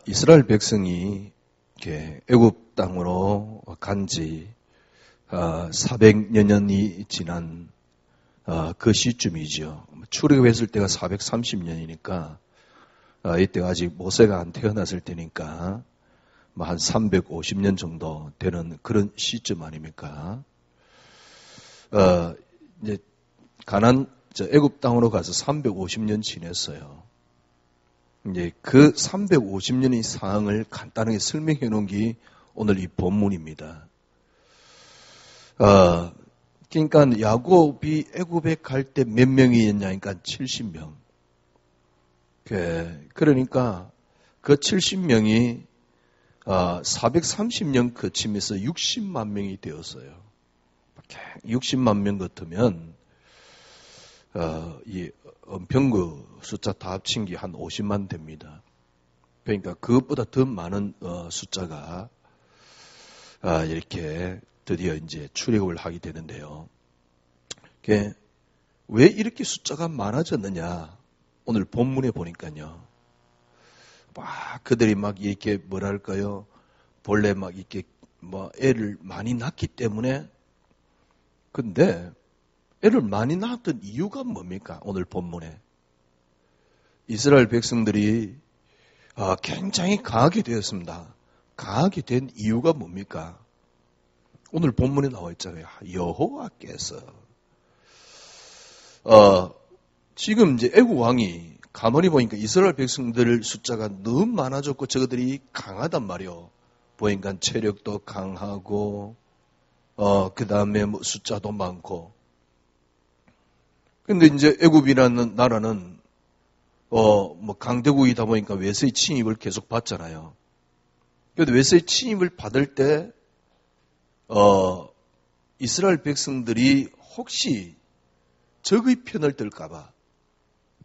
이스라엘 백성이 이렇게 애굽 땅으로 간지 400여 년이 지난 그 시점이죠. 출애굽했을 때가 430년이니까 이때가 아직 모세가 안 태어났을 때니까 한 350년 정도 되는 그런 시점 아닙니까? 이제 애굽 땅으로 가서 350년 지냈어요. 이제 그 350년의 상황을 간단하게 설명해 놓은 게 오늘 이 본문입니다. 그러니까 야곱이 애굽에 갈 때 몇 명이었냐니까 70명. 그러니까 그 70명이 430년 거치면서 60만 명이 되었어요. 60만 명 같으면 이 은평구 숫자 다 합친 게 한 50만 됩니다. 그러니까 그것보다 더 많은 숫자가 이렇게 드디어 이제 출애굽을 하게 되는데요. 왜 이렇게 숫자가 많아졌느냐? 오늘 본문에 보니까요. 그들이 막 이렇게 뭐랄까요? 본래 막 이렇게 애를 많이 낳기 때문에. 근데 애를 많이 낳았던 이유가 뭡니까? 오늘 본문에. 이스라엘 백성들이 굉장히 강하게 되었습니다. 강하게 된 이유가 뭡니까? 오늘 본문에 나와 있잖아요. 여호와께서. 지금 이제 애국 왕이 가만히 보니까 이스라엘 백성들 숫자가 너무 많아졌고 저들이 강하단 말이요. 보니까 체력도 강하고 그 다음에 숫자도 많고. 근데 이제 애굽이라는 나라는 강대국이다 보니까 외세의 침입을 계속 받잖아요. 그런데 외세의 침입을 받을 때 이스라엘 백성들이 혹시 적의 편을 들까봐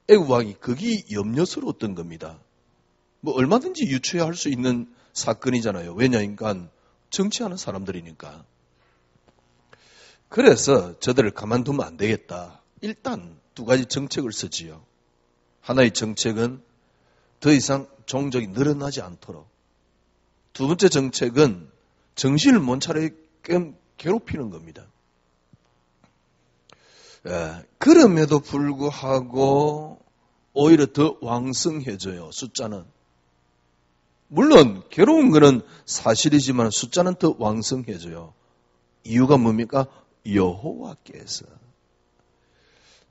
애굽 왕이 그게 염려스러웠던 겁니다. 얼마든지 유추할 수 있는 사건이잖아요. 왜냐니까 정치하는 사람들이니까. 그래서 저들을 가만두면 안 되겠다. 일단 두 가지 정책을 쓰지요. 하나의 정책은 더 이상 종족이 늘어나지 않도록. 두 번째 정책은 정신을 못 차리게 괴롭히는 겁니다. 그럼에도 불구하고 오히려 더 왕성해져요. 숫자는. 물론 괴로운 것은 사실이지만 숫자는 더 왕성해져요. 이유가 뭡니까? 여호와께서.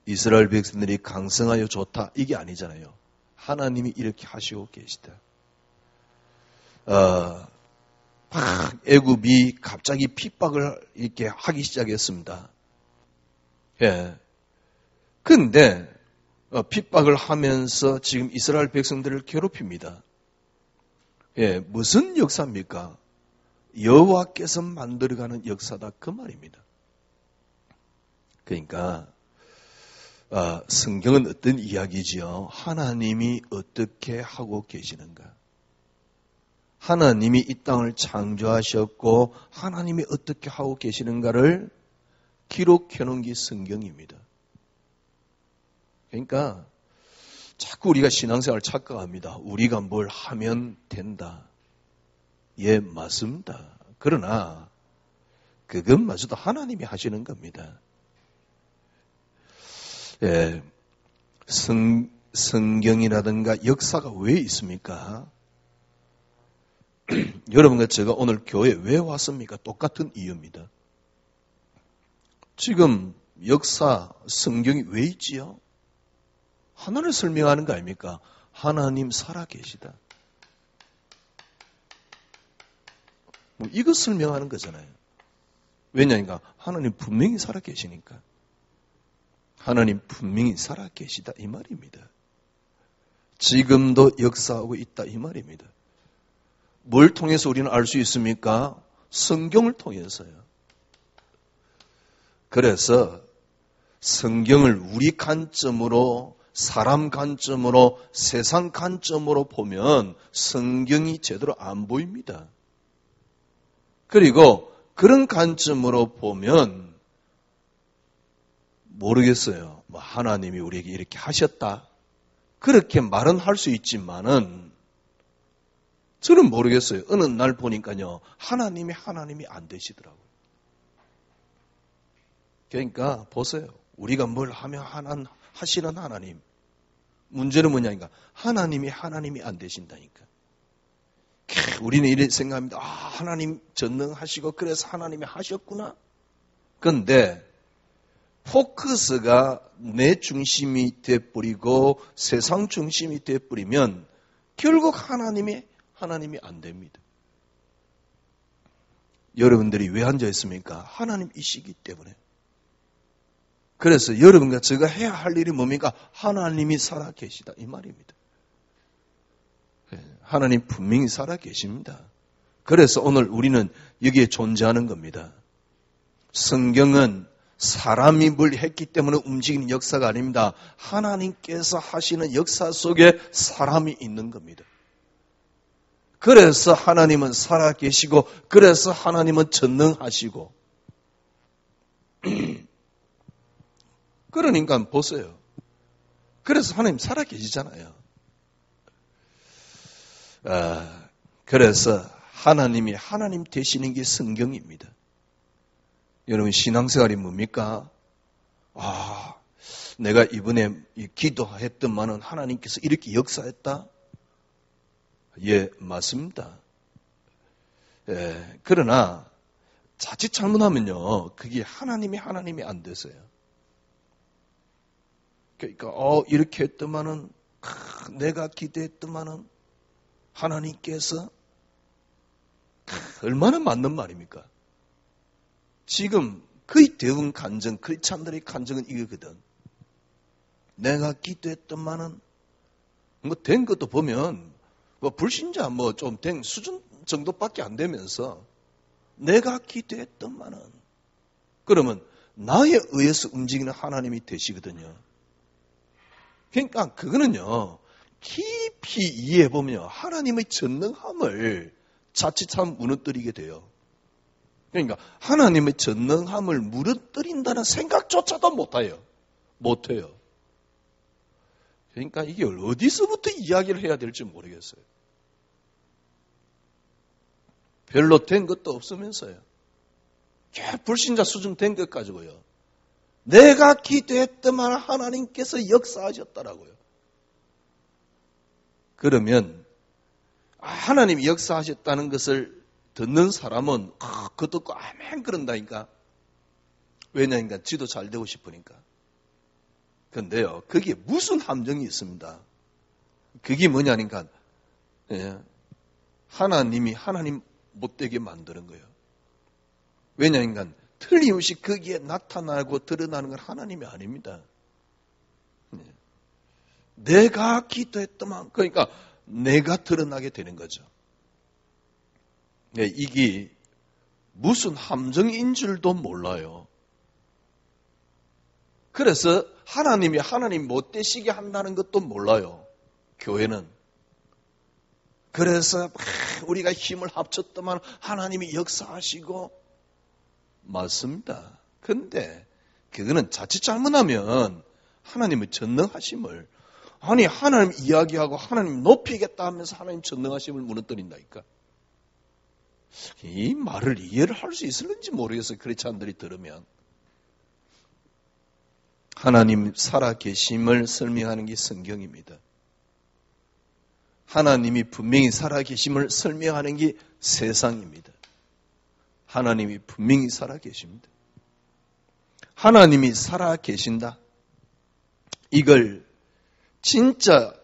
이스라엘 백성들이 강성하여 좋다 이게 아니잖아요. 하나님이 이렇게 하시고 계시다. 애굽이 갑자기 핍박을 이렇게 하기 시작했습니다. 근데 핍박을 하면서 지금 이스라엘 백성들을 괴롭힙니다. 무슨 역사입니까? 여호와께서 만들어가는 역사다 그 말입니다. 그러니까 성경은 어떤 이야기지요? 하나님이 어떻게 하고 계시는가? 하나님이 이 땅을 창조하셨고 하나님이 어떻게 하고 계시는가를 기록해 놓은 게 성경입니다. 그러니까 자꾸 우리가 신앙생활을 착각합니다. 우리가 뭘 하면 된다. 예, 맞습니다. 그러나 그것마저도 하나님이 하시는 겁니다. 성경이라든가 역사가 왜 있습니까? 여러분과 제가 오늘 교회에 왜 왔습니까? 똑같은 이유입니다. 지금 역사, 성경이 왜 있지요? 하나를 설명하는 거 아닙니까? 하나님 살아계시다. 이거 설명하는 거잖아요. 왜냐니까 하나님 분명히 살아계시니까. 하나님 분명히 살아계시다 이 말입니다. 지금도 역사하고 있다 이 말입니다. 뭘 통해서 우리는 알 수 있습니까? 성경을 통해서요. 그래서 성경을 우리 관점으로, 사람 관점으로, 세상 관점으로 보면 성경이 제대로 안 보입니다. 그리고 그런 관점으로 보면 모르겠어요. 하나님이 우리에게 이렇게 하셨다. 그렇게 말은 할 수 있지만은 저는 모르겠어요. 어느 날 보니까요, 하나님이 안 되시더라고요. 그러니까 보세요. 우리가 뭘 하면 하시는 하나님. 문제는 뭐냐니까 하나님이 안 되신다니까. 우리는 이렇게 생각합니다. 하나님 전능하시고 그래서 하나님이 하셨구나. 그런데 포커스가 내 중심이 돼버리고 세상 중심이 돼버리면 결국 하나님이 안 됩니다. 여러분들이 왜 앉아있습니까? 하나님이시기 때문에. 그래서 여러분과 제가 해야 할 일이 뭡니까? 하나님이 살아계시다 이 말입니다. 하나님 분명히 살아계십니다. 그래서 오늘 우리는 여기에 존재하는 겁니다. 성경은 사람이 뭘 했기 때문에 움직이는 역사가 아닙니다. 하나님께서 하시는 역사 속에 사람이 있는 겁니다. 그래서 하나님은 살아계시고 그래서 하나님은 전능하시고 그러니까 보세요. 그래서 하나님 살아계시잖아요. 그래서 하나님이 하나님 되시는 게 성경입니다. 여러분 신앙생활이 뭡니까? 내가 이번에 기도했더만은 하나님께서 이렇게 역사했다? 예, 맞습니다. 그러나 자칫 잘못하면요, 그게 하나님이 안 되세요. 그러니까 이렇게 했더만은 내가 기도했더만은 하나님께서 얼마나 맞는 말입니까? 지금 거의 대부분 간증, 크리스찬들의 간증은 이거거든. 내가 기도했더만은 뭐 된 것도 보면 뭐 불신자 뭐 좀 된 수준 정도밖에 안 되면서 내가 기도했더만은 그러면 나에 의해서 움직이는 하나님이 되시거든요. 그러니까 그거는요 깊이 이해해보면 하나님의 전능함을 자칫 참 무너뜨리게 돼요. 그러니까 하나님의 전능함을 무너뜨린다는 생각조차도 못해요. 그러니까 이게 어디서부터 이야기를 해야 될지 모르겠어요. 별로 된 것도 없으면서요. 불신자 수준 된 것 가지고요. 내가 기도했더만 하나님께서 역사하셨더라고요. 그러면 하나님이 역사하셨다는 것을 듣는 사람은 그거 듣고 아멘 그런다니까. 왜냐니까 지도 잘 되고 싶으니까. 그런데요, 거기에 무슨 함정이 있습니다. 그게 뭐냐니까 하나님 못되게 만드는 거예요. 왜냐니까 틀림없이 거기에 나타나고 드러나는 건 하나님이 아닙니다. 내가 기도했더만 그러니까 내가 드러나게 되는 거죠. 이게 무슨 함정인 줄도 몰라요. 그래서 하나님 못되시게 한다는 것도 몰라요. 교회는. 그래서 우리가 힘을 합쳤더만 하나님이 역사하시고 맞습니다. 그런데 그거는 자칫 잘못하면 하나님의 전능하심을 하나님 이야기하고 하나님 높이겠다 하면서 하나님 전능하심을 무너뜨린다니까. 이 말을 이해를 할 수 있을는지 모르겠어요. 크리스찬들이 들으면. 하나님 살아계심을 설명하는 게 성경입니다. 하나님이 분명히 살아계심을 설명하는 게 세상입니다. 하나님이 분명히 살아계십니다. 하나님이 살아계신다. 이걸 진짜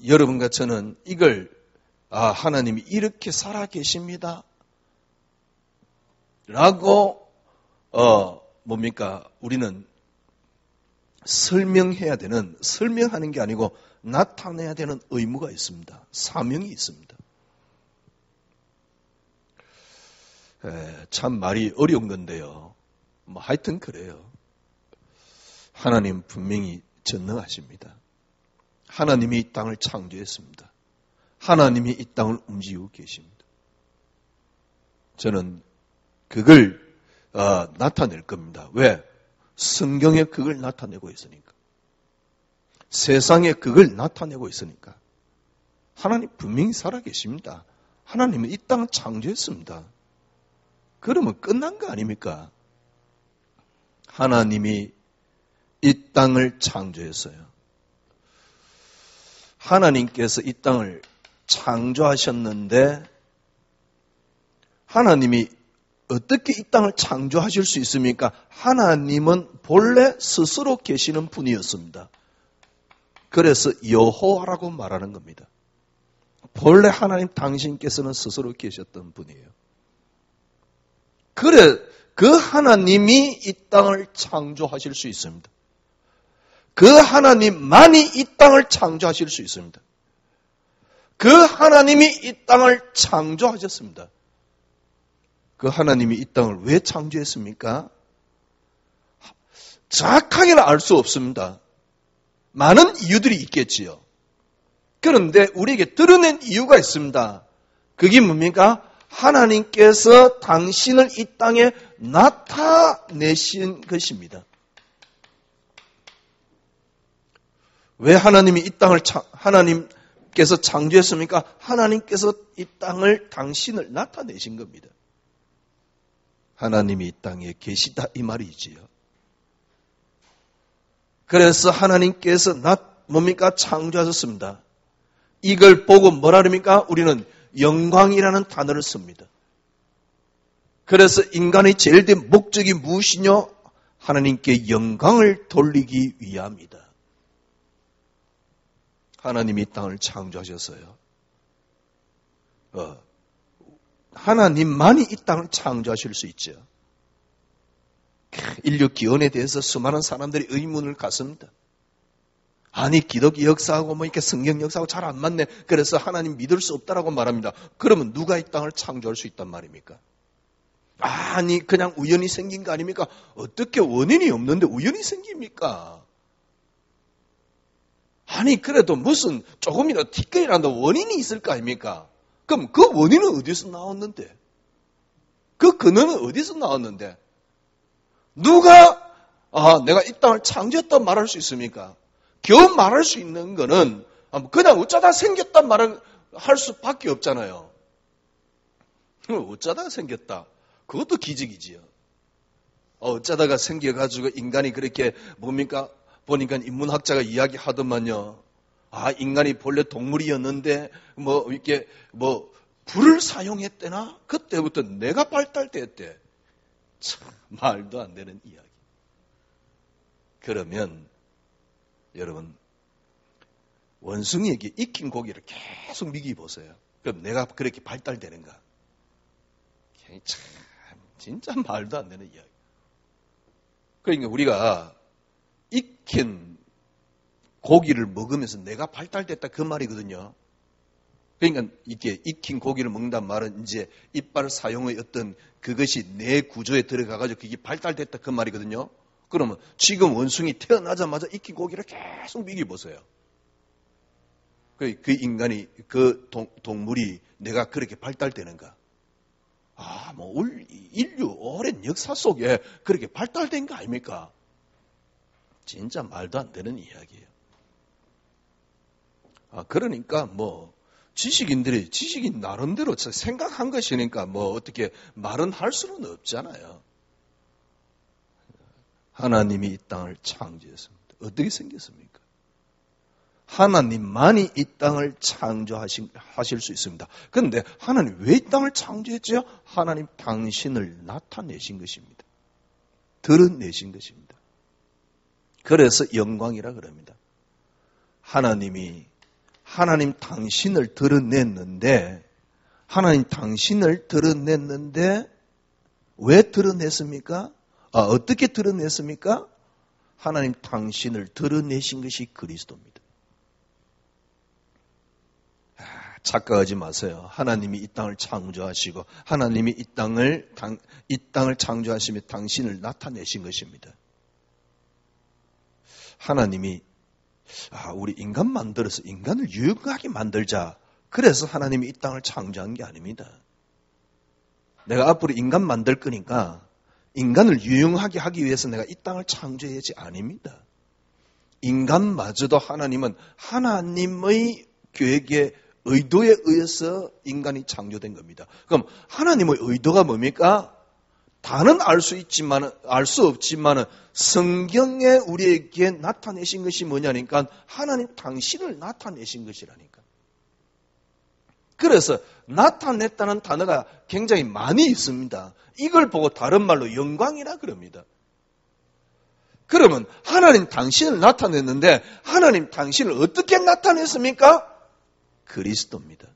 여러분과 저는 이걸 하나님이 이렇게 살아계십니다. 라고 우리는 설명하는 게 아니고 나타내야 되는 의무가 있습니다. 사명이 있습니다. 참 말이 어려운 건데요. 하여튼 그래요. 하나님 분명히 전능하십니다. 하나님이 이 땅을 창조했습니다. 하나님이 이 땅을 움직이고 계십니다. 저는 그걸 나타낼 겁니다. 왜? 성경에 그걸 나타내고 있으니까. 세상에 그걸 나타내고 있으니까. 하나님 분명히 살아계십니다. 하나님은 이 땅을 창조했습니다. 그러면 끝난 거 아닙니까? 하나님이 이 땅을 창조했어요. 하나님께서 이 땅을 창조하셨는데 하나님이 어떻게 이 땅을 창조하실 수 있습니까? 하나님은 본래 스스로 계시는 분이었습니다. 그래서 여호와라고 말하는 겁니다. 본래 하나님 당신께서는 스스로 계셨던 분이에요. 그래, 그 하나님이 이 땅을 창조하실 수 있습니다. 그 하나님만이 이 땅을 창조하실 수 있습니다. 그 하나님이 이 땅을 창조하셨습니다. 그 하나님이 이 땅을 왜 창조했습니까? 정확하게는 알 수 없습니다. 많은 이유들이 있겠지요. 그런데 우리에게 드러낸 이유가 있습니다. 그게 뭡니까? 하나님께서 당신을 이 땅에 나타내신 것입니다. 왜 하나님이 이 땅을 하나님께서 창조했습니까? 하나님께서 이 땅을 당신을 나타내신 겁니다. 하나님이 이 땅에 계시다 이 말이지요. 그래서 하나님께서 뭡니까? 창조하셨습니다. 이걸 보고 뭐라 그럽니까? 우리는 영광이라는 단어를 씁니다. 그래서 인간의 제일 된 목적이 무엇이냐? 하나님께 영광을 돌리기 위함이다. 하나님이 이 땅을 창조하셨어요. 하나님만이 이 땅을 창조하실 수 있죠. 인류 기원에 대해서 수많은 사람들이 의문을 갖습니다. 아니 기독교 역사하고 뭐 이렇게 성경 역사하고 잘 안 맞네. 그래서 하나님 믿을 수 없다라고 말합니다. 그러면 누가 이 땅을 창조할 수 있단 말입니까? 아니 그냥 우연히 생긴 거 아닙니까? 어떻게 원인이 없는데 우연히 생깁니까? 아니 그래도 무슨 조금이라도 티끌이라도 원인이 있을 거 아닙니까? 그럼 그 원인은 어디서 나왔는데? 그 근원은 어디서 나왔는데? 누가 내가 이 땅을 창조했다 말할 수 있습니까? 겨우 말할 수 있는 거는 그냥 어쩌다 생겼단 말을 할 수밖에 없잖아요. 어쩌다가 생겼다. 그것도 기적이지요. 어쩌다가 생겨가지고 인간이 그렇게 뭡니까? 보니까 인문학자가 이야기하더만요. 인간이 본래 동물이었는데 이렇게 불을 사용했대나? 그때부터 뇌가 발달됐대. 참 말도 안 되는 이야기. 그러면 여러분 원숭이에게 익힌 고기를 계속 먹여보세요. 그럼 내가 그렇게 발달되는가? 참 진짜 말도 안 되는 이야기. 그러니까 우리가 익힌 고기를 먹으면서 내가 발달됐다 그 말이거든요. 그러니까 이렇게 익힌 고기를 먹는단 말은 이제 이빨 사용의 어떤 그것이 내 구조에 들어가가지고 그게 발달됐다 그 말이거든요. 그러면 지금 원숭이 태어나자마자 익힌 고기를 계속 먹여보세요. 그 인간이 그 동물이 내가 그렇게 발달되는가? 인류 오랜 역사 속에 그렇게 발달된 거 아닙니까? 진짜 말도 안 되는 이야기예요. 그러니까 지식인 나름대로 생각한 것이니까 어떻게 말은 할 수는 없잖아요. 하나님이 이 땅을 창조했습니다. 어떻게 생겼습니까? 하나님만이 이 땅을 창조하실 수 있습니다. 그런데 하나님 왜 이 땅을 창조했죠? 하나님 당신을 나타내신 것입니다. 드러내신 것입니다. 그래서 영광이라 그럽니다. 하나님 당신을 드러냈는데 왜 드러냈습니까? 어떻게 드러냈습니까? 하나님 당신을 드러내신 것이 그리스도입니다. 착각하지 마세요. 하나님이 이 땅을 창조하시고 하나님이 이 땅을 창조하시며 당신을 나타내신 것입니다. 하나님이 우리 인간 만들어서 인간을 유용하게 만들자. 그래서 하나님이 이 땅을 창조한 게 아닙니다. 내가 앞으로 인간 만들 거니까 인간을 유용하게 하기 위해서 내가 이 땅을 창조해야지 아닙니다. 인간마저도 하나님은 하나님의 계획에 의도에 의해서 인간이 창조된 겁니다. 그럼 하나님의 의도가 뭡니까? 다는 알 수 있지만, 알 수 없지만 성경에 우리에게 나타내신 것이 뭐냐니까 하나님 당신을 나타내신 것이라니까. 그래서 나타냈다는 단어가 굉장히 많이 있습니다. 이걸 보고 다른 말로 영광이라 그럽니다. 그러면 하나님 당신을 나타냈는데 하나님 당신을 어떻게 나타냈습니까? 그리스도입니다.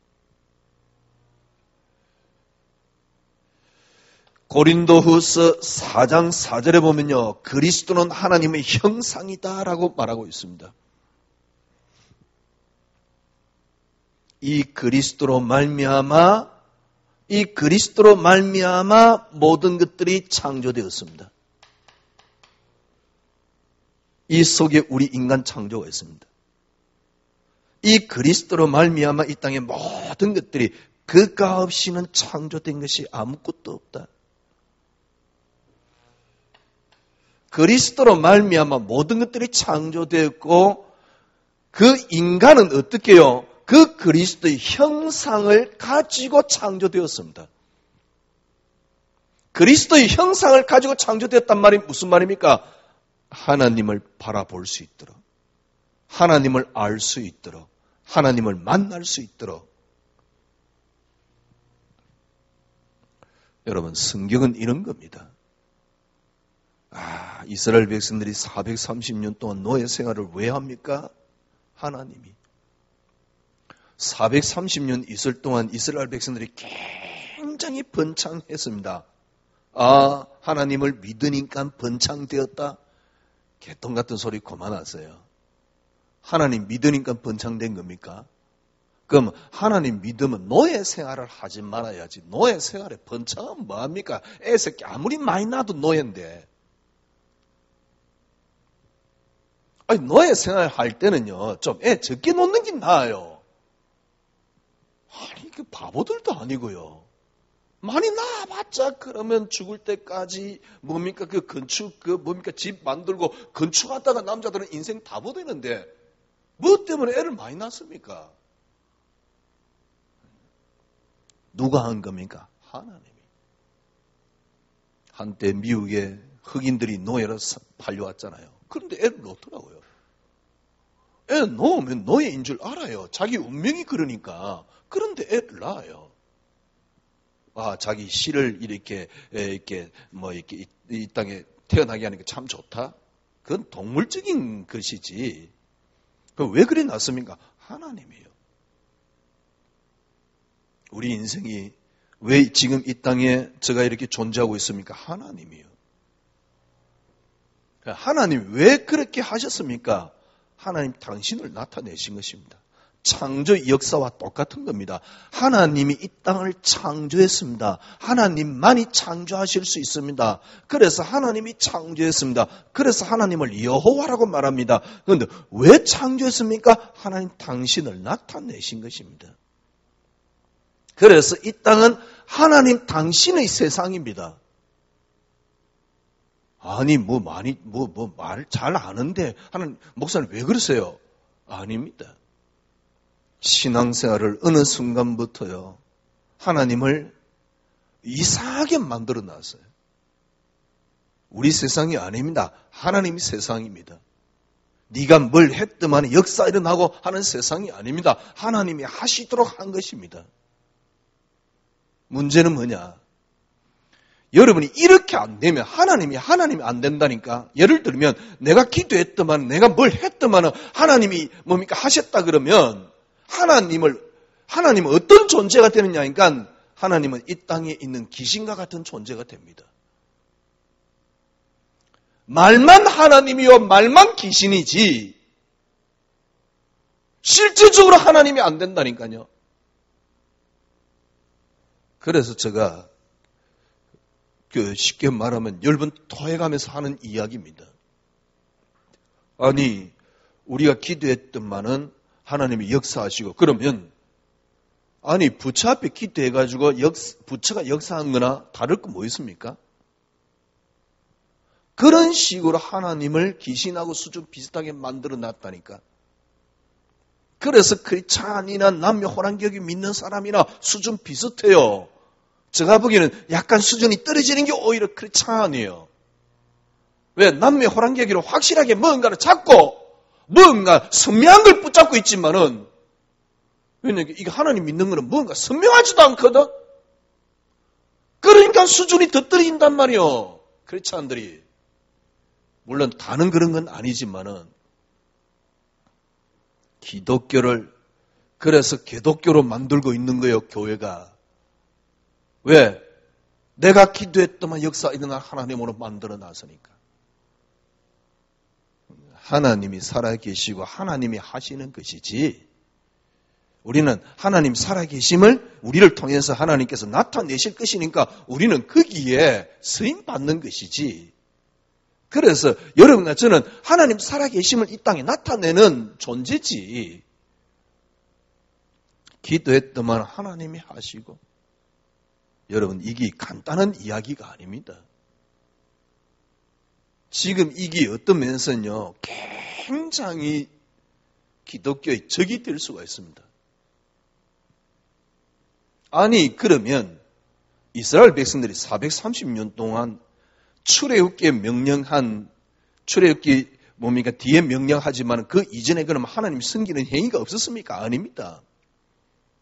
고린도후서 4장 4절에 보면요. 그리스도는 하나님의 형상이다라고 말하고 있습니다. 이 그리스도로 말미암아 모든 것들이 창조되었습니다. 이 속에 우리 인간 창조가 있습니다. 이 그리스도로 말미암아 이 땅의 모든 것들이 그가 없이는 창조된 것이 아무것도 없다. 그리스도로 말미암아 모든 것들이 창조되었고 그 인간은 어떻게 해요? 그 그리스도의 형상을 가지고 창조되었습니다. 그리스도의 형상을 가지고 창조되었단 말이 무슨 말입니까? 하나님을 바라볼 수 있도록, 하나님을 알 수 있도록, 하나님을 만날 수 있도록. 여러분, 성경은 이런 겁니다. 이스라엘 백성들이 430년 동안 노예 생활을 왜 합니까? 하나님이. 430년 있을 동안 이스라엘 백성들이 굉장히 번창했습니다. 하나님을 믿으니까 번창되었다. 개똥 같은 소리 그만하세요. 하나님 믿으니까 번창된 겁니까? 그럼 하나님 믿으면 노예 생활을 하지 말아야지. 노예 생활에 번창은 뭐합니까? 애 새끼 아무리 많이 낳아도 노예인데. 노예 생활 할 때는요, 좀 애 적게 놓는 게 나아요. 그 바보들도 아니고요. 많이 낳아봤자 그러면 죽을 때까지 뭡니까? 집 만들고 건축하다가 남자들은 인생 다 보되는데 뭐 때문에 애를 많이 낳습니까? 누가 한 겁니까? 하나님이. 한때 미국에 흑인들이 노예로 팔려왔잖아요. 그런데 애를 놓더라고요. 애 놓으면 노예인 줄 알아요. 자기 운명이 그러니까. 그런데 애를 낳아요. 자기 씨를 이렇게 이 땅에 태어나게 하는 게 참 좋다? 그건 동물적인 것이지. 왜 그래 낳습니까? 하나님이에요. 우리 인생이 왜 지금 이 땅에 제가 이렇게 존재하고 있습니까? 하나님이에요. 하나님 왜 그렇게 하셨습니까? 하나님 당신을 나타내신 것입니다. 창조 역사와 똑같은 겁니다. 하나님이 이 땅을 창조했습니다. 하나님만이 창조하실 수 있습니다. 그래서 하나님이 창조했습니다. 그래서 하나님을 여호와라고 말합니다. 그런데 왜 창조했습니까? 하나님 당신을 나타내신 것입니다. 그래서 이 땅은 하나님 당신의 세상입니다. 말 잘 아는데 하나님 목사님 왜 그러세요? 아닙니다. 신앙생활을 어느 순간부터요, 하나님을 이상하게 만들어 놨어요. 우리 세상이 아닙니다. 하나님이 세상입니다. 네가 뭘 했더만 역사 일어나고 하는 세상이 아닙니다. 하나님이 하시도록 한 것입니다. 문제는 뭐냐? 여러분이 이렇게 안 되면 하나님이 안 된다니까. 예를 들면 내가 기도했더만 내가 뭘 했더만 하나님이 뭡니까 하셨다 그러면 하나님은 어떤 존재가 되느냐니까 하나님은 이 땅에 있는 귀신과 같은 존재가 됩니다. 말만 하나님이요 말만 귀신이지 실질적으로 하나님이 안 된다니까요. 그래서 제가 쉽게 말하면 여러분 토해가면서 하는 이야기입니다. 아니 우리가 기도했던만은 하나님이 역사하시고 그러면 부처 앞에 기도해가지고 부처가 역사한 거나 다를 거 뭐 있습니까? 그런 식으로 하나님을 귀신하고 수준 비슷하게 만들어 놨다니까. 그래서 크리스찬이나 남녀 혼합교회 믿는 사람이나 수준 비슷해요. 제가 보기에는 약간 수준이 떨어지는 게 오히려 크리스찬이에요. 왜? 남녀 혼합교회로 확실하게 뭔가를 잡고 뭔가 선명한 걸 붙잡고 있지만은 왜냐면 이거 하나님 믿는 거는 뭔가 선명하지도 않거든. 그러니까 수준이 더 떨어진단 말이에요. 크리스찬들이. 물론 다는 그런 건 아니지만은 기독교를 그래서 개독교로 만들고 있는 거예요, 교회가. 왜? 내가 기도했더만 역사 일어날 하나님으로 만들어 놨으니까. 하나님이 살아계시고 하나님이 하시는 것이지 우리는 하나님 살아계심을 우리를 통해서 하나님께서 나타내실 것이니까 우리는 거기에 쓰임받는 것이지. 그래서 여러분과 저는 하나님 살아계심을 이 땅에 나타내는 존재지. 기도했더만 하나님이 하시고. 여러분, 이게 간단한 이야기가 아닙니다. 지금 이게 어떤 면에서는요, 굉장히 기독교의 적이 될 수가 있습니다. 아니, 그러면 이스라엘 백성들이 430년 동안 출애굽기에 명령한, 출애굽기 뭡니까? 뒤에 명령하지만 그 이전에 그러면 하나님 섬기는 행위가 없었습니까? 아닙니다.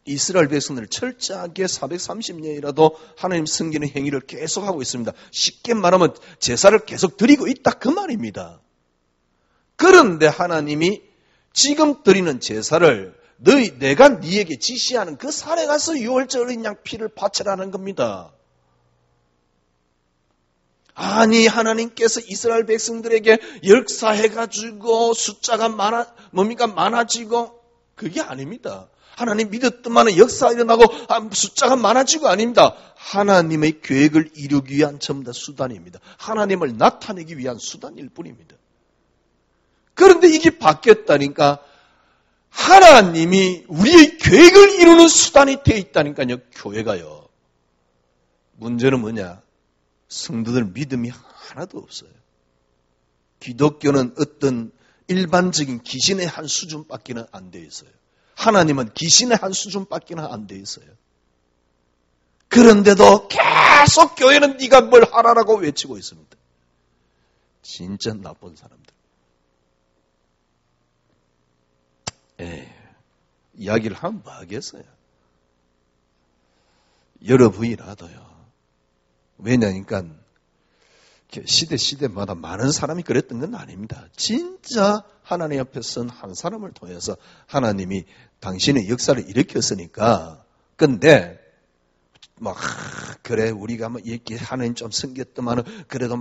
이스라엘 백성들을 철저하게 430년이라도 하나님 섬기는 행위를 계속하고 있습니다. 쉽게 말하면 제사를 계속 드리고 있다 그 말입니다. 그런데 하나님이 지금 드리는 제사를 내가 네에게 지시하는 그 산에 가서 유월절 어린 양 피를 바치라는 겁니다. 아니 하나님께서 이스라엘 백성들에게 역사해가지고 숫자가 많아지고 그게 아닙니다. 하나님 믿었더만 역사 일어나고 숫자가 많아지고 아닙니다. 하나님의 계획을 이루기 위한 전부 다 수단입니다. 하나님을 나타내기 위한 수단일 뿐입니다. 그런데 이게 바뀌었다니까 하나님이 우리의 계획을 이루는 수단이 되어 있다니까요. 교회가요. 문제는 뭐냐? 성도들 믿음이 하나도 없어요. 기독교는 어떤 일반적인 기신의 한 수준밖에는 안 되어 있어요. 하나님은 기신의 한 수준밖에는 안 돼 있어요. 그런데도 계속 교회는 네가 뭘 하라라고 외치고 있습니다. 진짜 나쁜 사람들. 이야기를 하면 뭐 하겠어요. 여러분이라도요. 왜냐니까 시대마다 많은 사람이 그랬던 건 아닙니다. 진짜 하나님 앞에 선 한 사람을 통해서 하나님이 당신의 역사를 일으켰으니까. 근데 그래 우리가 이렇게 하나님 좀 섬겼더만은 그래도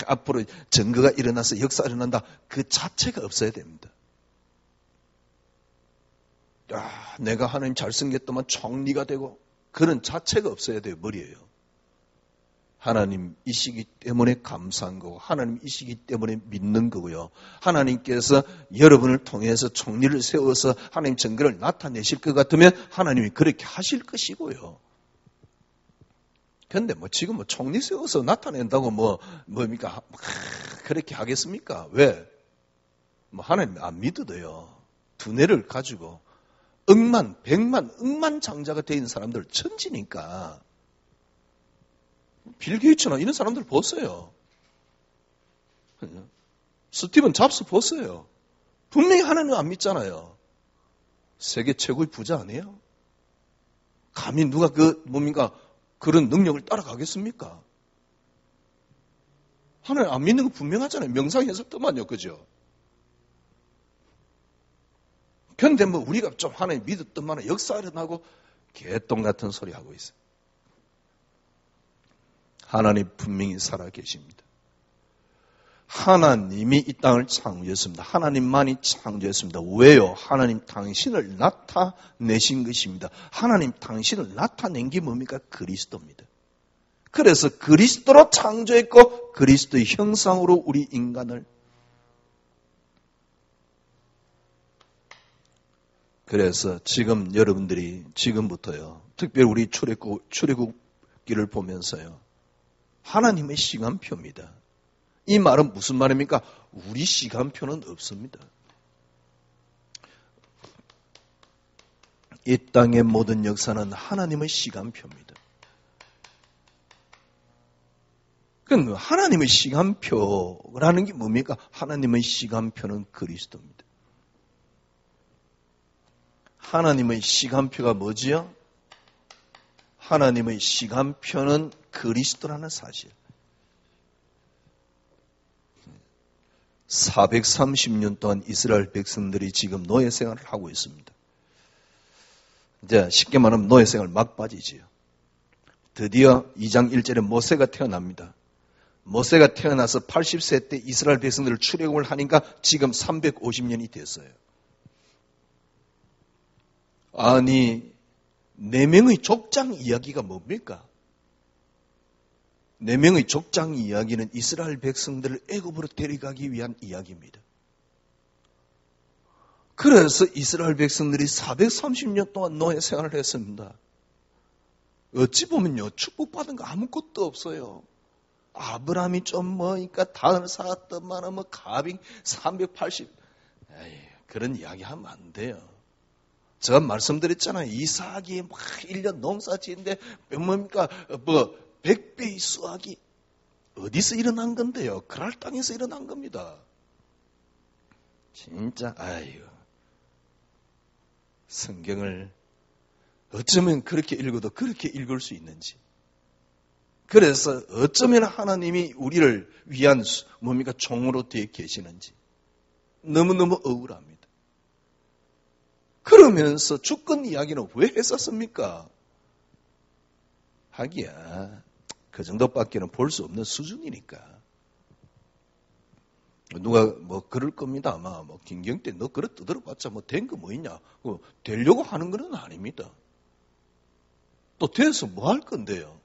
앞으로 증거가 일어나서 역사가 일어난다. 그 자체가 없어야 됩니다. 내가 하나님 잘 섬겼더만 총리가 되고 그런 자체가 없어야 돼요. 머리에요. 하나님이시기 때문에 감사한 거고 하나님이시기 때문에 믿는 거고요. 하나님께서 여러분을 통해서 총리를 세워서 하나님 증거를 나타내실 것 같으면 하나님이 그렇게 하실 것이고요. 그런데 지금 총리 세워서 나타낸다고 뭡니까? 그렇게 하겠습니까? 왜? 하나님 안 믿어도요. 두뇌를 가지고 억만, 백만, 억만 장자가 되는 사람들 천지니까. 빌 게이츠나 이런 사람들 보세요. 스티븐 잡스 보세요. 분명히 하나님 안 믿잖아요. 세계 최고의 부자 아니에요? 감히 누가 그런 능력을 따라가겠습니까? 하나님 안 믿는 거 분명하잖아요. 명상해석도만요. 그죠? 그런데 우리가 좀 하나님 믿었더만 역사 일어나고 개똥 같은 소리 하고 있어요. 하나님 분명히 살아계십니다. 하나님이 이 땅을 창조했습니다. 하나님만이 창조했습니다. 왜요? 하나님 당신을 나타내신 것입니다. 하나님 당신을 나타낸 게 뭡니까? 그리스도입니다. 그래서 그리스도로 창조했고 그리스도의 형상으로 우리 인간을 그래서 지금 여러분들이 지금부터요. 특별히 우리 출애굽기를 보면서요. 하나님의 시간표입니다. 이 말은 무슨 말입니까? 우리 시간표는 없습니다. 이 땅의 모든 역사는 하나님의 시간표입니다. 그럼 하나님의 시간표라는 게 뭡니까? 하나님의 시간표는 그리스도입니다. 하나님의 시간표가 뭐지요? 하나님의 시간표는 그리스도라는 사실. 430년 동안 이스라엘 백성들이 지금 노예 생활을 하고 있습니다. 이제 쉽게 말하면 노예 생활 막바지지요. 드디어 2장 1절에 모세가 태어납니다. 모세가 태어나서 80세 때 이스라엘 백성들을 출애굽을 하니까 지금 350년이 됐어요. 아니, 4명의 족장 이야기가 뭡니까? 4명의 족장 이야기는 이스라엘 백성들을 애굽으로 데려가기 위한 이야기입니다. 그래서 이스라엘 백성들이 430년 동안 노예 생활을 했습니다. 어찌 보면요, 축복받은 거 아무것도 없어요. 아브라함이 좀 뭐니까 단을 쌓았더만 뭐 가빙 380. 에이, 그런 이야기 하면 안 돼요. 제가 말씀드렸잖아요. 이삭이 막 1년 농사 지는데 뭡니까? 뭐 100배의 수확이 어디서 일어난 건데요? 그랄 땅에서 일어난 겁니다. 진짜 아유. 성경을 어쩌면 그렇게 읽어도 그렇게 읽을 수 있는지. 그래서 어쩌면 하나님이 우리를 위한 뭡니까? 종으로 되어 계시는지. 너무너무 억울합니다. 그러면서 주권 이야기는 왜 했었습니까? 하기야 그 정도밖에는 볼 수 없는 수준이니까. 누가 뭐 그럴 겁니다. 아마 뭐 김경태 너 그래 떠들어봤자 뭐 된 거 뭐 있냐? 되려고 하는 건 아닙니다. 또 돼서 뭐 할 건데요?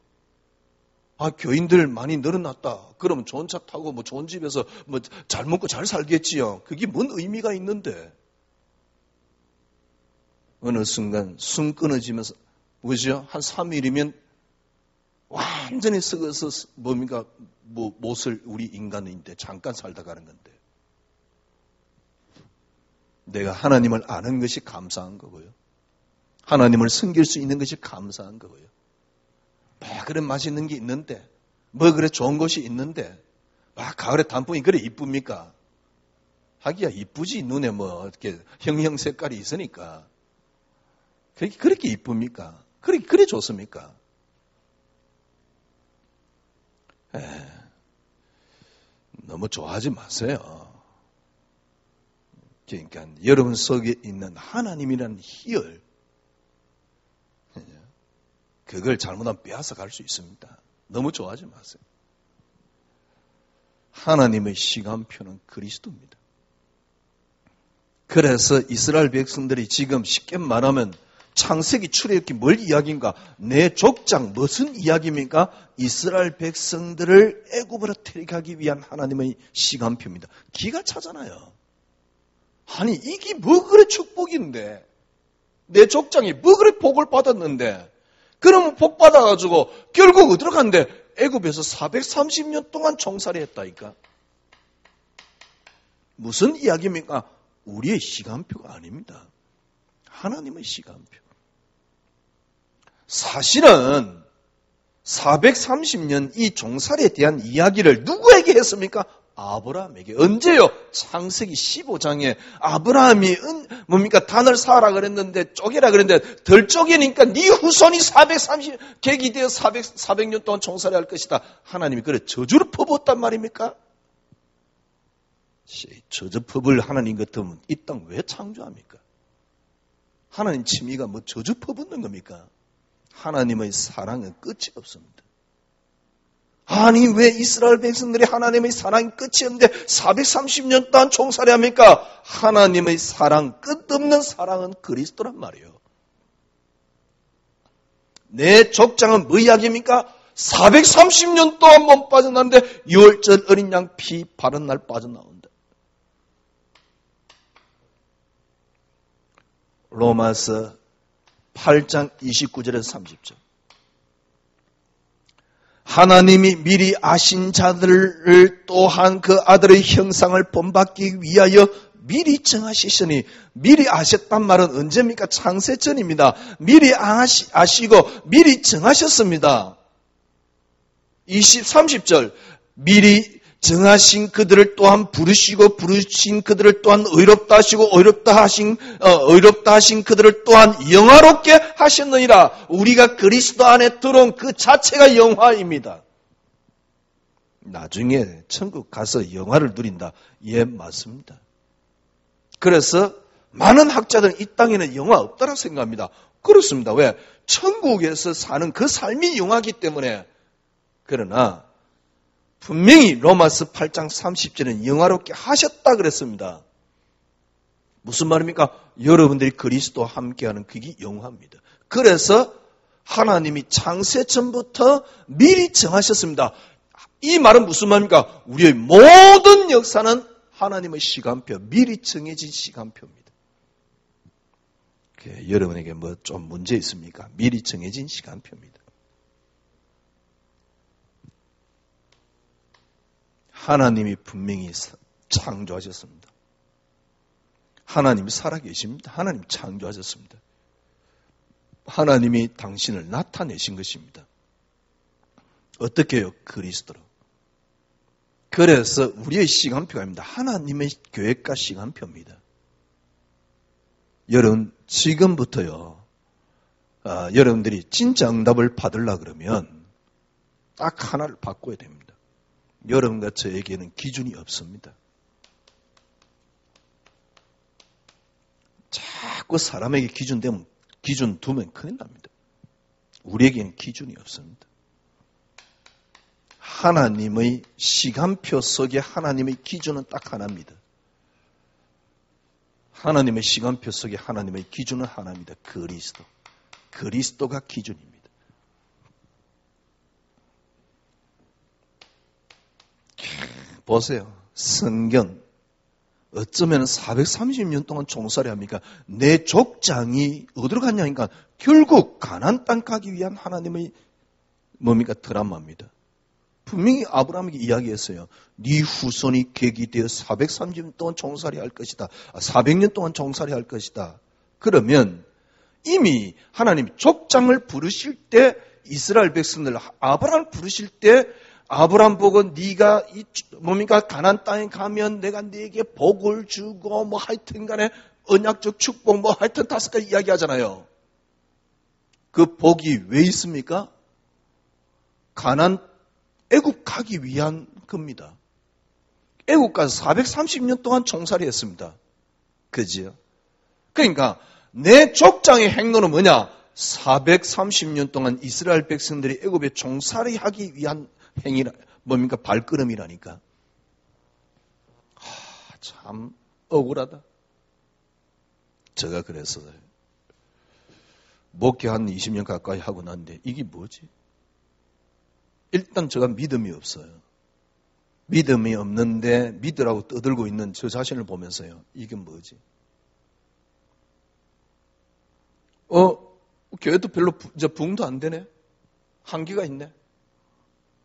아, 교인들 많이 늘어났다. 그러면 좋은 차 타고 뭐 좋은 집에서 뭐 잘 먹고 잘 살겠지요. 그게 뭔 의미가 있는데? 어느 순간 숨 끊어지면서 뭐죠? 한 3일이면 완전히 썩어서 뭡니까? 뭐 못을 우리 인간인데 잠깐 살다 가는 건데. 내가 하나님을 아는 것이 감사한 거고요. 하나님을 섬길 수 있는 것이 감사한 거고요. 뭐 그래 맛있는 게 있는데, 뭐 그래 좋은 것이 있는데, 가을에 단풍이 그래 이쁩니까? 하기야 이쁘지 눈에 뭐 이렇게 형형 색깔이 있으니까. 그렇게 이쁩니까? 그래 좋습니까? 너무 좋아하지 마세요. 그러니까 여러분 속에 있는 하나님이라는 희열, 그걸 잘못하면 빼앗아 갈 수 있습니다. 너무 좋아하지 마세요. 하나님의 시간표는 그리스도입니다. 그래서 이스라엘 백성들이 지금 쉽게 말하면 창세기 출애굽기 뭘 이야기인가? 내 족장 무슨 이야기입니까? 이스라엘 백성들을 애굽으로 데려가기 위한 하나님의 시간표입니다. 기가 차잖아요. 아니 이게 뭐 그래 축복인데, 내 족장이 뭐 그래 복을 받았는데, 그러면 복 받아가지고 결국 어디로 간대? 애굽에서 430년 동안 종살이 했다니까. 무슨 이야기입니까? 우리의 시간표가 아닙니다. 하나님의 시간표. 사실은 430년 이 종살이에 대한 이야기를 누구에게 했습니까? 아브라함에게. 언제요? 창세기 15장에 아브라함이 뭡니까? 단을 쌓아라 그랬는데 쪼개라 그랬는데 덜 쪼개니까 네 후손이 430 객이 되어 400년 동안 종살이 할 것이다. 하나님이 그래 저주를 퍼부었단 말입니까? 저주 퍼부을 하나님 같으면 이 땅 왜 창조합니까? 하나님 취미가 뭐 저주 퍼붓는 겁니까? 하나님의 사랑은 끝이 없습니다. 아니 왜 이스라엘 백성들이 하나님의 사랑이 끝이 없는데 430년 동안 종살이 합니까? 하나님의 사랑, 끝없는 사랑은 그리스도란 말이에요. 내 족장은 뭐 이야기입니까? 430년 동안 못 빠져나오는데 6월절 어린 양 피 바른 날 빠져나온다. 로마서 8장 29절에서 30절. 하나님이 미리 아신 자들을 또한 그 아들의 형상을 본받기 위하여 미리 정하시시니, 미리 아셨단 말은 언제입니까? 창세 전입니다. 미리 아시고 미리 정하셨습니다. 30절 미리 정하신 그들을 또한 부르시고 부르신 그들을 또한 의롭다 하시고 의롭다 하신 그들을 또한 영화롭게 하셨느니라. 우리가 그리스도 안에 들어온 그 자체가 영화입니다. 나중에 천국 가서 영화를 누린다. 예, 맞습니다. 그래서 많은 학자들은 이 땅에는 영화 없다고 생각합니다. 그렇습니다. 왜? 천국에서 사는 그 삶이 영화이기 때문에. 그러나 분명히 로마서 8장 30절은 영화롭게 하셨다 그랬습니다. 무슨 말입니까? 여러분들이 그리스도와 함께하는 그게 영화입니다. 그래서 하나님이 창세 전부터 미리 정하셨습니다. 이 말은 무슨 말입니까? 우리의 모든 역사는 하나님의 시간표, 미리 정해진 시간표입니다. 여러분에게 뭐 좀 문제 있습니까? 미리 정해진 시간표입니다. 하나님이 분명히 창조하셨습니다. 하나님이 살아계십니다. 하나님 창조하셨습니다. 하나님이 당신을 나타내신 것입니다. 어떻게 해요? 그리스도로. 그래서 우리의 시간표가 아닙니다. 하나님의 계획과 시간표입니다. 여러분, 지금부터요, 여러분들이 진짜 응답을 받으려고 그러면 딱 하나를 바꿔야 됩니다. 여러분과 저에게는 기준이 없습니다. 자꾸 사람에게 기준 두면 큰일 납니다. 우리에게는 기준이 없습니다. 하나님의 시간표 속에 하나님의 기준은 딱 하나입니다. 하나님의 시간표 속에 하나님의 기준은 하나입니다. 그리스도. 그리스도가 기준입니다. 보세요. 성경 어쩌면 430년 동안 종살이 합니까? 내 족장이 어디로 갔냐니까 결국 가나안 땅 가기 위한 하나님의 뭡니까? 드라마입니다. 분명히 아브라함에게 이야기했어요. 네 후손이 객이 되어 430년 동안 종살이 할 것이다. 400년 동안 종살이 할 것이다. 그러면 이미 하나님 족장을 부르실 때 이스라엘 백성들 아브라함을 부르실 때 아브라함 보고 네가 뭡니까? 가나안 땅에 가면 내가 네게 복을 주고 뭐 하여튼 간에 언약적 축복 뭐 하여튼 5가지 이야기하잖아요. 그 복이 왜 있습니까? 가나안 애굽 가기 위한 겁니다. 애굽 가서 430년 동안 종살이 했습니다. 그지요? 그러니까 내 족장의 행로는 뭐냐? 430년 동안 이스라엘 백성들이 애굽에 종살이 하기 위한 행위라, 뭡니까? 발걸음이라니까. 참 억울하다. 제가 그래서 목회 한 20년 가까이 하고 났는데 이게 뭐지? 일단 제가 믿음이 없어요. 믿음이 없는데 믿으라고 떠들고 있는 저 자신을 보면서요. 이게 뭐지? 교회도 별로 이제 부흥도 안 되네. 한계가 있네.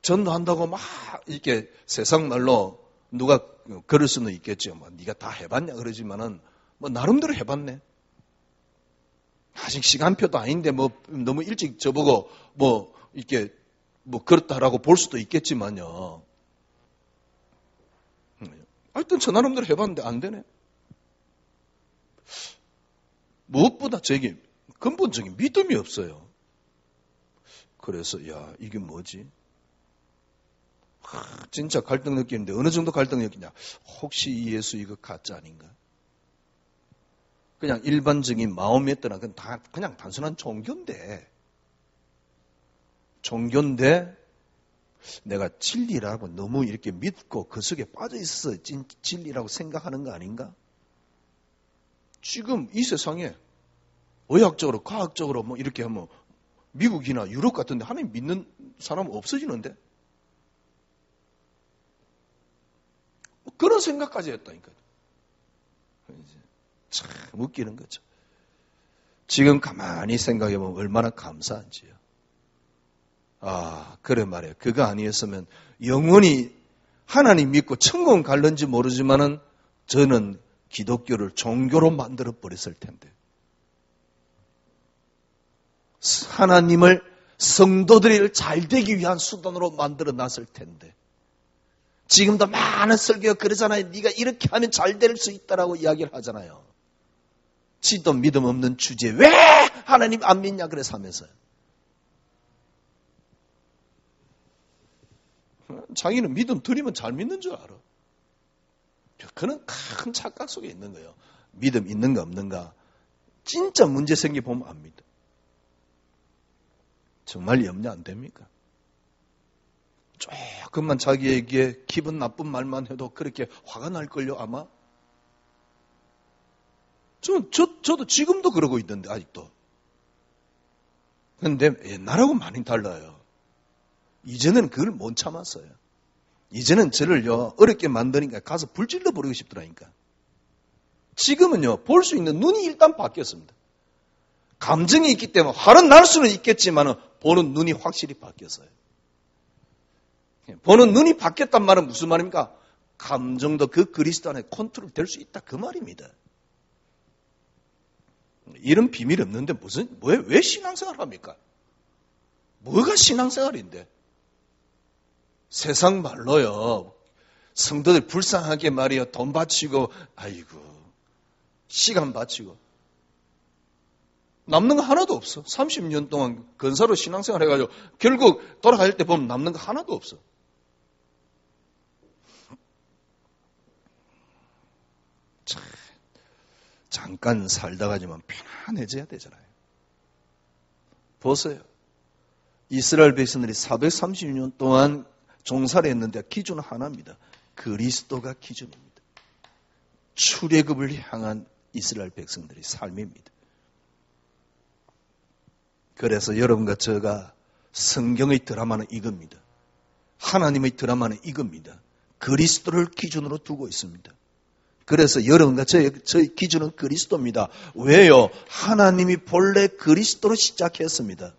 전도한다고 막 이렇게 세상 말로 누가 그럴 수는 있겠죠. 뭐 네가 다 해봤냐 그러지만은 뭐 나름대로 해봤네. 아직 시간표도 아닌데 뭐 너무 일찍 저보고 뭐 이렇게 뭐 그렇다라고 볼 수도 있겠지만요. 하여튼 저 나름대로 해봤는데 안 되네. 무엇보다 저에게 근본적인 믿음이 없어요. 그래서 야 이게 뭐지? 진짜 갈등 느끼는데 어느 정도 갈등 느끼냐? 혹시 예수 이거 가짜 아닌가? 그냥 일반적인 마음에 떠나 그냥 단순한 종교인데 내가 진리라고 너무 이렇게 믿고 그 속에 빠져 있어서 진리라고 생각하는 거 아닌가? 지금 이 세상에 의학적으로 과학적으로 뭐 이렇게 하면 미국이나 유럽 같은데 하나님 믿는 사람은 없어지는데 그런 생각까지 했다니까요. 참 웃기는 거죠. 지금 가만히 생각해보면 얼마나 감사한지요. 그래 말이에요. 그거 아니었으면 영원히 하나님 믿고 천국 갈는지 모르지만은 저는 기독교를 종교로 만들어 버렸을 텐데. 하나님을 성도들이 잘 되기 위한 수단으로 만들어 놨을 텐데. 지금도 많은 설교가 그러잖아요. 네가 이렇게 하면 잘 될 수 있다라고 이야기를 하잖아요. 지도 믿음 없는 주제에 왜 하나님 안 믿냐 그래서 하면서요. 자기는 믿음 드리면 잘 믿는 줄 알아. 그는 큰 착각 속에 있는 거예요. 믿음 있는가 없는가. 진짜 문제 생겨보면 압니다. 정말 염려 안 됩니까? 조금만 자기에게 기분 나쁜 말만 해도 그렇게 화가 날걸요, 아마? 저도 지금도 그러고 있던데, 아직도. 근데 옛날하고 많이 달라요. 이제는 그걸 못 참았어요. 이제는 저를요, 어렵게 만드니까 가서 불질러 버리고 싶더라니까. 지금은요, 볼 수 있는 눈이 일단 바뀌었습니다. 감정이 있기 때문에 화는 날 수는 있겠지만 보는 눈이 확실히 바뀌었어요. 보는 눈이 바뀌었단 말은 무슨 말입니까? 감정도 그 그리스도 안에 컨트롤 될 수 있다 그 말입니다. 이런 비밀이 없는데 왜 신앙생활 합니까? 뭐가 신앙생활인데? 세상 말로요. 성도들 불쌍하게 말이요. 돈 바치고 아이고 시간 바치고 남는 거 하나도 없어. 30년 동안 건사로 신앙생활 해가지고 결국 돌아갈 때 보면 남는 거 하나도 없어. 잠깐 살다가지만 편안해져야 되잖아요. 보세요. 이스라엘 백성들이 430년 동안 종살이 했는데 기준은 하나입니다. 그리스도가 기준입니다. 출애굽을 향한 이스라엘 백성들의 삶입니다. 그래서 여러분과 저가 성경의 드라마는 이겁니다. 하나님의 드라마는 이겁니다. 그리스도를 기준으로 두고 있습니다. 그래서 여러분과 저의 기준은 그리스도입니다. 왜요? 하나님이 본래 그리스도로 시작했습니다.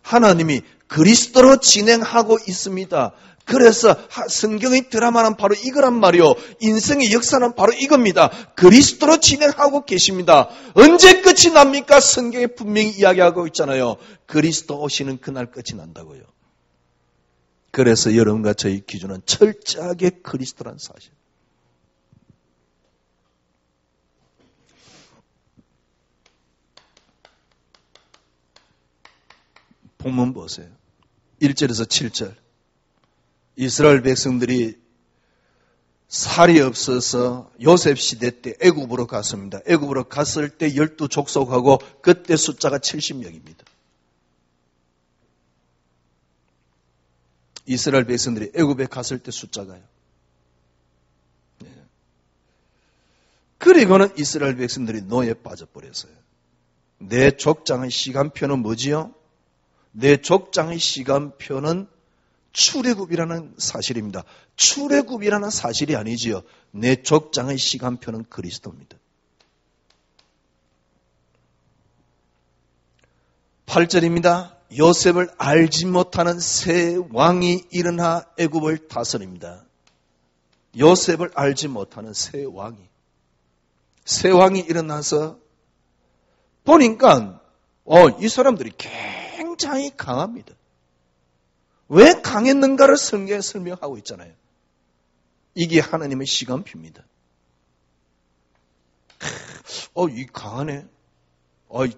하나님이 그리스도로 진행하고 있습니다. 그래서 성경의 드라마는 바로 이거란 말이요. 인생의 역사는 바로 이겁니다. 그리스도로 진행하고 계십니다. 언제 끝이 납니까? 성경에 분명히 이야기하고 있잖아요. 그리스도 오시는 그날 끝이 난다고요. 그래서 여러분과 저의 기준은 철저하게 그리스도란 사실. 본문 보세요. 1절에서 7절. 이스라엘 백성들이 살이 없어서 요셉 시대 때 애굽으로 갔습니다. 애굽으로 갔을 때 12족속하고 그때 숫자가 70명입니다. 이스라엘 백성들이 애굽에 갔을 때 숫자가요. 그리고는 이스라엘 백성들이 노예에 빠져버렸어요. 내 족장의 시간표는 뭐지요? 내 족장의 시간표는 출애굽이라는 사실입니다. 출애굽이라는 사실이 아니지요. 내 족장의 시간표는 그리스도입니다. 8절입니다. 요셉을 알지 못하는 새 왕이 일어나 애굽을 다스립니다. 요셉을 알지 못하는 새 왕이 일어나서 보니까 이 사람들이 굉장히 강합니다. 왜 강했는가를 성경에 설명하고 있잖아요. 이게 하나님의 시간표입니다. 이 강하네.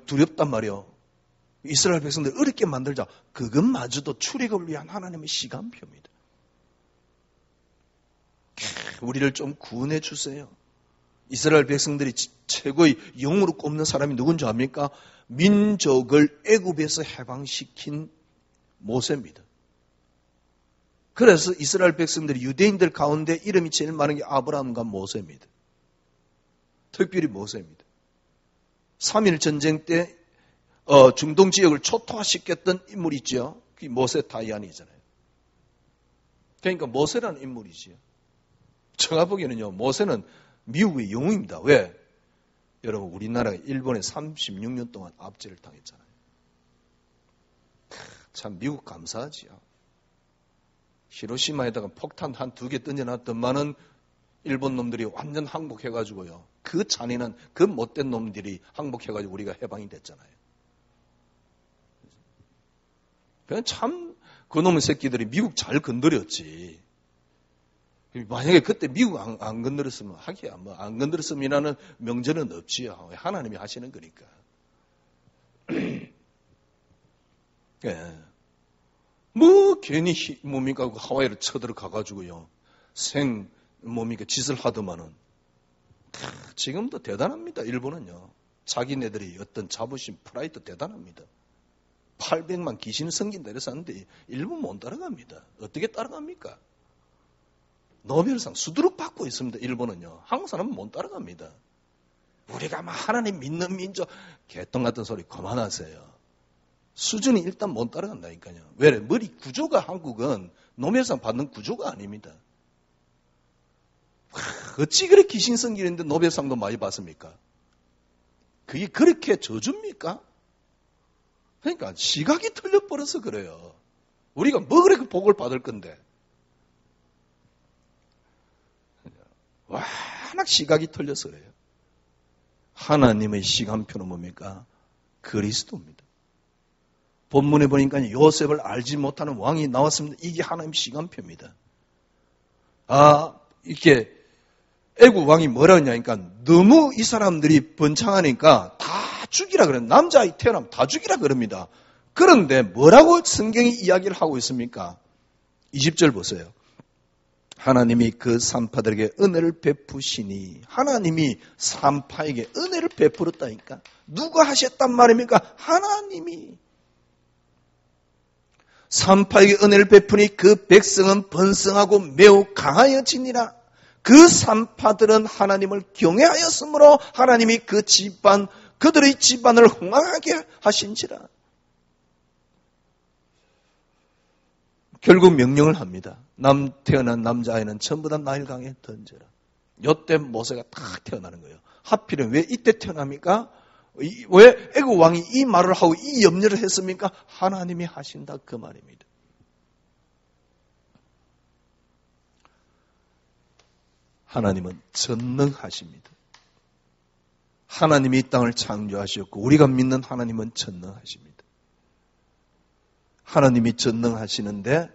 두렵단 말이요. 이스라엘 백성들 어렵게 만들자. 그것마저도 출애굽을 위한 하나님의 시간표입니다. 우리를 좀 구원해 주세요. 이스라엘 백성들이 최고의 영으로 꼽는 사람이 누군지 압니까? 민족을 애굽에서 해방시킨 모세입니다. 그래서 이스라엘 백성들이 유대인들 가운데 이름이 제일 많은 게 아브라함과 모세입니다. 특별히 모세입니다. 3.1 전쟁 때 중동 지역을 초토화시켰던 인물이 있죠. 그게 모세 다이안이잖아요. 그러니까 모세라는 인물이지요. 제가 보기에는요, 모세는 미국의 영웅입니다. 왜? 여러분, 우리나라가 일본에 36년 동안 압제를 당했잖아요. 참 미국 감사하지요. 히로시마에다가 폭탄 한 2개 던져놨더만은 일본 놈들이 완전 항복해가지고요. 그 잔인한, 그 못된 놈들이 항복해가지고 우리가 해방이 됐잖아요. 그냥 참, 그놈의 새끼들이 미국 잘 건드렸지. 만약에 그때 미국 안 건드렸으면 하기야. 뭐, 안 건드렸으면이라는 명제는 없지요. 하나님이 하시는 거니까. 예. 뭐, 괜히 뭡니까? 하와이를 쳐들어가가지고요. 뭡니까? 짓을 하더만은. 지금도 대단합니다. 일본은요. 자기네들이 어떤 자부심, 프라이드 대단합니다. 800만 귀신을 섬긴다 이래서 하는데 일본 못 따라갑니다. 어떻게 따라갑니까? 노벨상 수두룩 받고 있습니다. 일본은요. 한국 사람은 못 따라갑니다. 우리가 막 하나님 믿는 민족, 개똥 같은 소리 그만하세요. 수준이 일단 못 따라간다니까요. 왜? 머리 구조가 한국은 노벨상 받는 구조가 아닙니다. 어찌 그래 귀신 섬기는데 노벨상도 많이 받습니까? 그게 그렇게 저주입니까? 그러니까 시각이 틀려버려서 그래요. 우리가 뭐 그렇게 복을 받을 건데. 워낙 시각이 틀려서 그래요. 하나님의 시간표는 뭡니까? 그리스도입니다. 본문에 보니까 요셉을 알지 못하는 왕이 나왔습니다. 이게 하나님 시간표입니다. 이렇게 애국 왕이 뭐라 하냐니까 너무 이 사람들이 번창하니까 다 죽이라 그래요. 남자아이 태어나면 다 죽이라 그럽니다. 그런데 뭐라고 성경이 이야기를 하고 있습니까? 20절 보세요. 하나님이 그 산파들에게 은혜를 베푸시니 하나님이 산파에게 은혜를 베풀었다니까. 누가 하셨단 말입니까? 하나님이. 산파에게 은혜를 베푸니 그 백성은 번성하고 매우 강하여지니라. 그 산파들은 하나님을 경외하였으므로 하나님이 그 집안, 그들의 집안을 흥왕하게 하신지라. 결국 명령을 합니다. 태어난 남자아이는 전부 다 나일강에 던져라. 요때 모세가 딱 태어나는 거예요. 하필은 왜 이때 태어납니까? 왜 애국 왕이 이 말을 하고 이 염려를 했습니까? 하나님이 하신다 그 말입니다. 하나님은 전능하십니다. 하나님이 이 땅을 창조하셨고 우리가 믿는 하나님은 전능하십니다. 하나님이 전능하시는데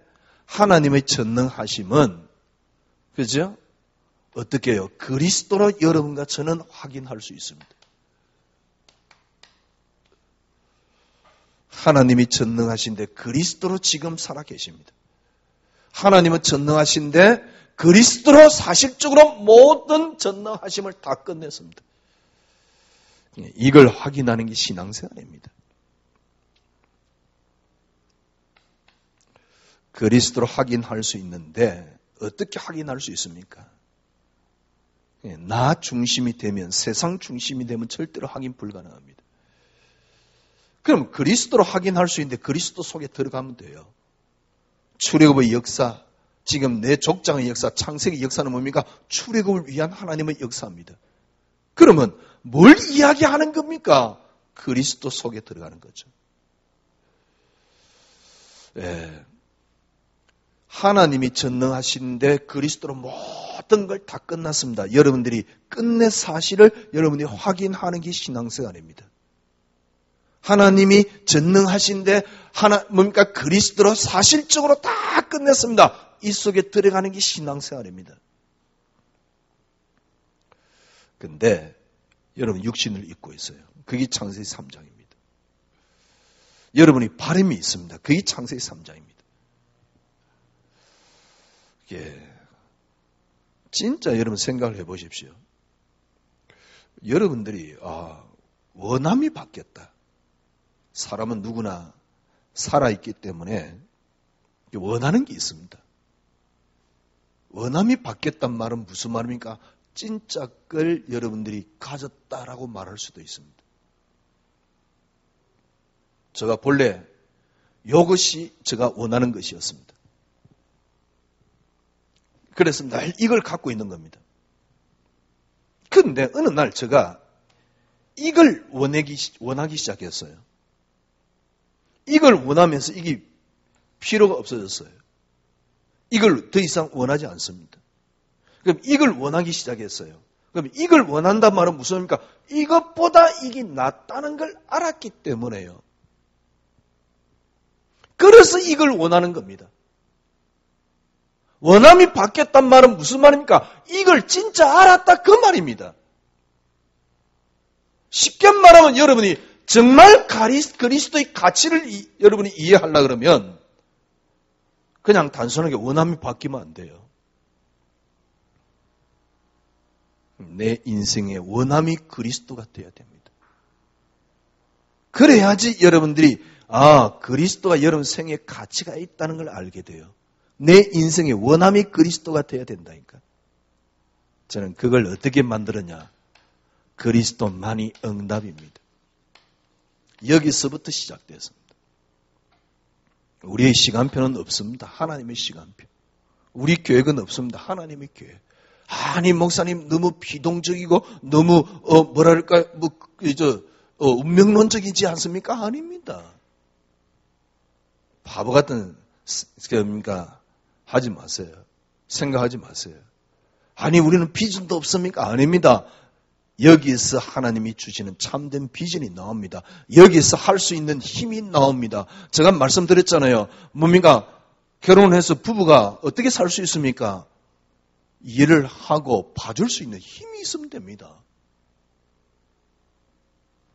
하나님의 전능하심은 그죠? 어떻게 해요? 그리스도로 여러분과 저는 확인할 수 있습니다. 하나님이 전능하신데 그리스도로 지금 살아 계십니다. 하나님은 전능하신데 그리스도로 사실적으로 모든 전능하심을 다 끝냈습니다. 이걸 확인하는 게 신앙생활입니다. 그리스도로 확인할 수 있는데 어떻게 확인할 수 있습니까? 나 중심이 되면, 세상 중심이 되면 절대로 확인 불가능합니다. 그럼 그리스도로 확인할 수 있는데 그리스도 속에 들어가면 돼요. 출애굽의 역사, 지금 내 족장의 역사, 창세기 역사는 뭡니까? 출애굽을 위한 하나님의 역사입니다. 그러면 뭘 이야기하는 겁니까? 그리스도 속에 들어가는 거죠. 예. 하나님이 전능하신데 그리스도로 모든 걸 다 끝났습니다. 여러분들이 끝내 사실을 여러분이 확인하는 게 신앙생활입니다. 하나님이 전능하신데 뭡니까? 그리스도로 사실적으로 다 끝냈습니다. 이 속에 들어가는 게 신앙생활입니다. 근데 여러분 육신을 입고 있어요. 그게 창세기 3장입니다. 여러분이 바람이 있습니다. 그게 창세기 3장입니다. 진짜 여러분 생각을 해보십시오. 여러분들이 원함이 바뀌었다. 사람은 누구나 살아있기 때문에 원하는 게 있습니다. 원함이 바뀌었단 말은 무슨 말입니까? 진짜 걸 여러분들이 가졌다라고 말할 수도 있습니다. 제가 본래 이것이 제가 원하는 것이었습니다. 그래서 늘 이걸 갖고 있는 겁니다. 그런데 어느 날 제가 이걸 원하기 시작했어요. 이걸 원하면서 이게 필요가 없어졌어요. 이걸 더 이상 원하지 않습니다. 그럼 이걸 원하기 시작했어요. 그럼 이걸 원한단 말은 무슨 말입니까? 이것보다 이게 낫다는 걸 알았기 때문에요. 그래서 이걸 원하는 겁니다. 원함이 바뀌었단 말은 무슨 말입니까? 이걸 진짜 알았다 그 말입니다. 쉽게 말하면 여러분이 정말 그리스도의 가치를 여러분이 이해하려고 그러면 그냥 단순하게 원함이 바뀌면 안 돼요. 내 인생의 원함이 그리스도가 되어야 됩니다. 그래야지 여러분들이 그리스도가 여러분 생에 가치가 있다는 걸 알게 돼요. 내 인생의 원함이 그리스도가 되어야 된다니까. 저는 그걸 어떻게 만들었냐? 그리스도만이 응답입니다. 여기서부터 시작됐습니다. 우리의 시간표는 없습니다. 하나님의 시간표. 우리 계획은 없습니다. 하나님의 계획. 아니 목사님 너무 비동적이고 너무 운명론적이지 않습니까? 아닙니다. 바보 같은 하지 마세요. 생각하지 마세요. 아니 우리는 비전도 없습니까? 아닙니다. 여기에서 하나님이 주시는 참된 비전이 나옵니다. 여기에서 할 수 있는 힘이 나옵니다. 제가 말씀드렸잖아요. 뭡니까? 결혼해서 부부가 어떻게 살 수 있습니까? 일을 하고 봐줄 수 있는 힘이 있으면 됩니다.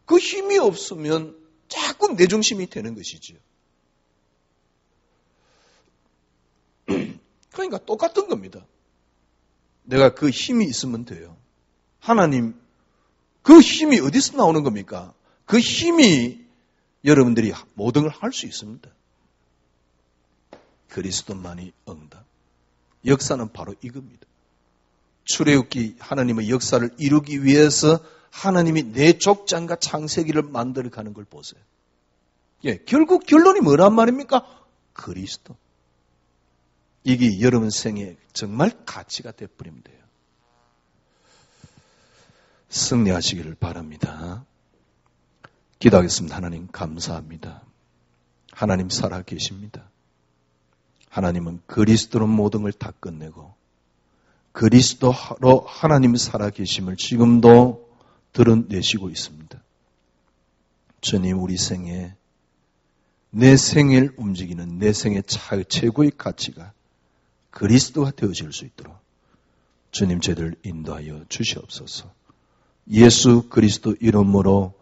그 힘이 없으면 자꾸 내중심이 되는 것이죠. 그러니까 똑같은 겁니다. 내가 그 힘이 있으면 돼요. 하나님, 그 힘이 어디서 나오는 겁니까? 그 힘이 여러분들이 모든 걸 할 수 있습니다. 그리스도만이 응답. 역사는 바로 이겁니다. 출애굽기 하나님의 역사를 이루기 위해서 하나님이 내 족장과 창세기를 만들어가는 걸 보세요. 결국 결론이 뭐란 말입니까? 그리스도. 이게 여러분 생에 정말 가치가 되어버리면 돼요. 승리하시기를 바랍니다. 기도하겠습니다. 하나님 감사합니다. 하나님 살아계십니다. 하나님은 그리스도로 모든 걸 다 끝내고 그리스도로 하나님 살아계심을 지금도 드러내시고 있습니다. 주님 우리 생에 내 생을 움직이는 내 생의 최고의 가치가 그리스도가 되어질 수 있도록 주님 저희를 인도하여 주시옵소서. 예수 그리스도 이름으로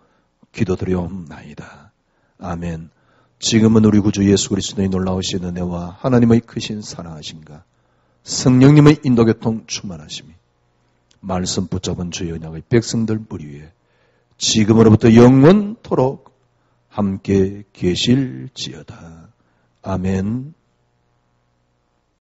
기도드려옵나이다. 아멘. 지금은 우리 구주 예수 그리스도의 놀라우신 은혜와 하나님의 크신 사랑하심과 성령님의 인도교통 충만하심이 말씀 붙잡은 주의 언약의 백성들 뿌리 위에 지금으로부터 영원토록 함께 계실지어다. 아멘.